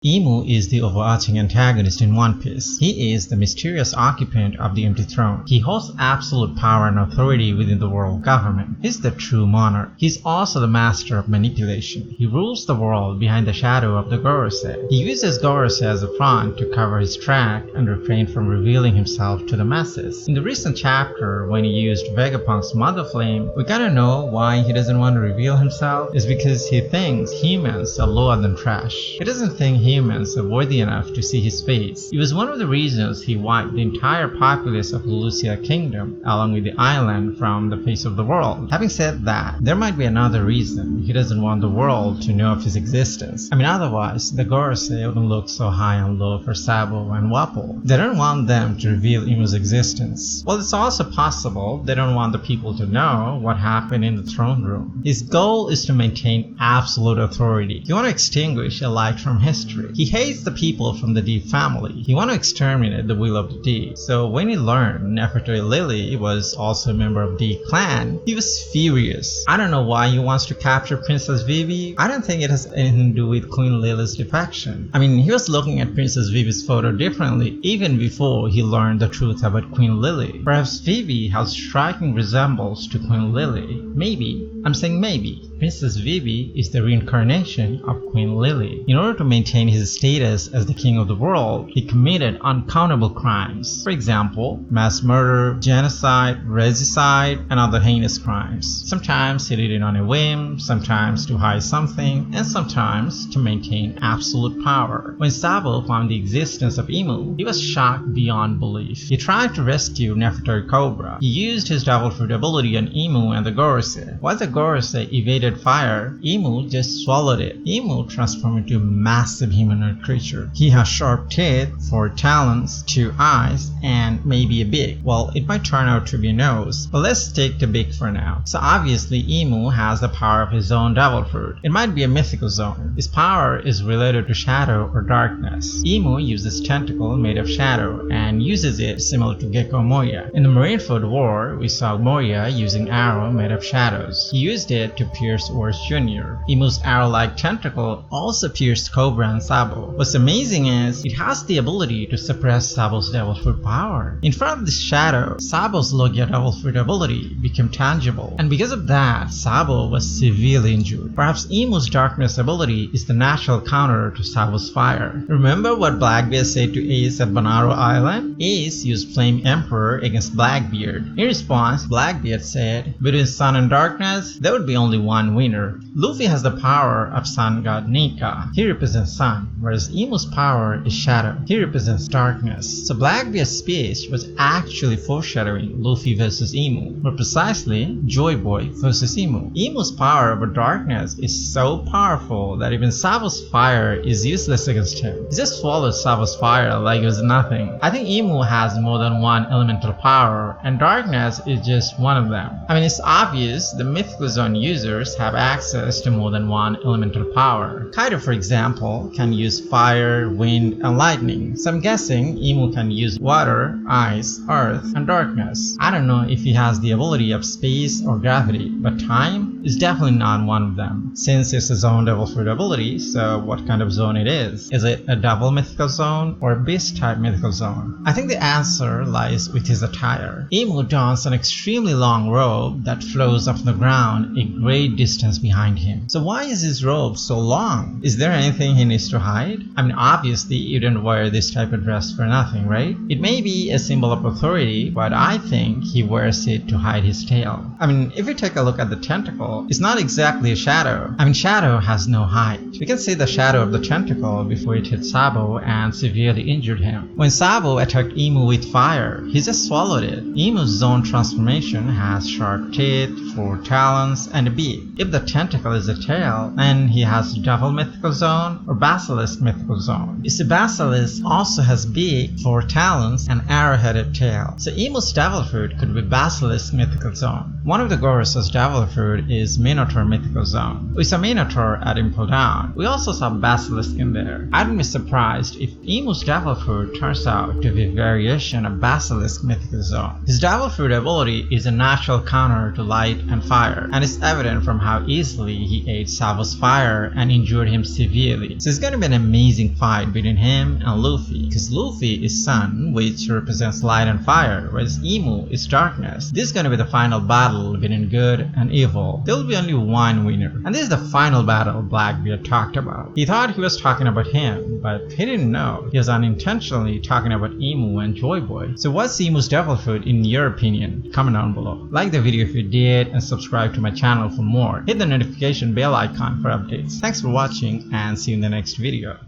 IMU is the overarching antagonist in One Piece. He is the mysterious occupant of the empty throne. He holds absolute power and authority within the world government. He's the true monarch. He's also the master of manipulation. He rules the world behind the shadow of the Gorosei. He uses Gorosei as a front to cover his track and refrain from revealing himself to the masses. In the recent chapter, when he used Vegapunk's Mother Flame, we gotta know why he doesn't want to reveal himself. It's because he thinks humans are lower than trash. He doesn't think humans are worthy enough to see his face. It was one of the reasons he wiped the entire populace of Lucia Kingdom, along with the island, from the face of the world. Having said that, there might be another reason. He doesn't want the world to know of his existence. Otherwise, the Gorosei wouldn't look so high and low for Sabo and Wapol. They don't want them to reveal IMU'S existence. Well, it's also possible they don't want the people to know what happened in the throne room. His goal is to maintain absolute authority. He wants to extinguish a light from history. He hates the people from the D family. He wants to exterminate the will of the D. So when he learned Nefertari Lily was also a member of D clan, he was furious. I don't know why he wants to capture Princess Vivi. I don't think it has anything to do with Queen Lily's defection. He was looking at Princess Vivi's photo differently even before he learned the truth about Queen Lily. Perhaps Vivi has striking resemblance to Queen Lily. Maybe, I'm saying maybe, Princess Vivi is the reincarnation of Queen Lily. In order to maintain his status as the king of the world, he committed uncountable crimes. For example, mass murder, genocide, regicide, and other heinous crimes. Sometimes he did it on a whim, sometimes to hide something, and sometimes to maintain absolute power. When Sabo found the existence of IMU, he was shocked beyond belief. He tried to rescue Nefertari Cobra. He used his double fruit ability on IMU and the Gorosei. While the Gorosei evaded fire, IMU just swallowed it. IMU transformed into a massive humanoid creature. He has sharp teeth, 4 talons, 2 eyes, and maybe a beak. Well, it might turn out to be a nose, but let's stick to beak for now. So obviously IMU has the power of his own devil fruit. It might be a mythical zone. His power is related to shadow or darkness. IMU uses tentacle made of shadow and uses it similar to Gecko Moya. In the Marineford War, we saw Moya using arrow made of shadows. He used it to pierce Ors Jr. IMU'S arrow-like tentacle also pierced Cobra and Sabo. What's amazing is it has the ability to suppress Sabo's devil fruit power. In front of this shadow, Sabo's Logia devil fruit ability became tangible, and because of that, Sabo was severely injured. Perhaps IMU'S darkness ability is the natural counter to Sabo's fire. Remember what Blackbeard said to Ace at Banaro Island? Ace used Flame Emperor against Blackbeard. In response, Blackbeard said, between sun and darkness, there would be only one winner. Luffy has the power of sun god Nika. He represents sun, whereas IMU'S power is shadow. He represents darkness. So Blackbeard's speech was actually foreshadowing Luffy versus IMU. More precisely, Joy Boy versus IMU. IMU'S power over darkness is so powerful that even Sabo's fire is useless against him. He just swallows Sabo's fire like it was nothing. I think IMU has more than one elemental power, and darkness is just one of them. It's obvious the mythical zone users have access to more than one elemental power. Kaido, for example, can use fire, wind, and lightning. So I'm guessing IMU can use water, ice, earth, and darkness. I don't know if he has the ability of space or gravity, but time is definitely not one of them. Since it's a zone devil fruit ability, so what kind of zone it is? Is it a double mythical zone or a beast type mythical zone? I think the answer lies with his attire. IMU dons an extremely long robe that flows off the ground a great distance behind him. So why is his robe so long? Is there anything he needs to hide? Obviously you don't wear this type of dress for nothing, right? It may be a symbol of authority, but I think he wears it to hide his tail. If you take a look at the tentacle, it's not exactly a shadow. Shadow has no height. We can see the shadow of the tentacle before it hit Sabo and severely injured him. When Sabo attacked IMU with fire, he just swallowed it. IMU'S zone transformation has sharp teeth, 4 talons, and a beak. If the tentacle is a tail, then he has double mythical zone or basilisk mythical zone. You see, basilisk also has beak, 4 talons, and arrow-headed tail. So IMU'S devil fruit could be basilisk mythical zone. One of the Gorosei's devil fruit is Minotaur Mythical Zone. We saw Minotaur at Impel Down. We also saw Basilisk in there. I wouldn't be surprised if IMU'S Devil Fruit turns out to be a variation of Basilisk Mythical Zone. His Devil Fruit ability is a natural counter to light and fire, and it's evident from how easily he ate Savo's fire and injured him severely. So it's going to be an amazing fight between him and Luffy, because Luffy is sun, which represents light and fire, whereas IMU is darkness. This is going to be the final battle between good and evil. There will be only one winner, and this is the final battle Blackbeard talked about. He thought he was talking about him, but he didn't know he was unintentionally talking about IMU and Joy Boy. So what's IMU'S Devil Fruit in your opinion? Comment down below. Like the video if you did, and subscribe to my channel for more. Hit the notification bell icon for updates. Thanks for watching, and see you in the next video.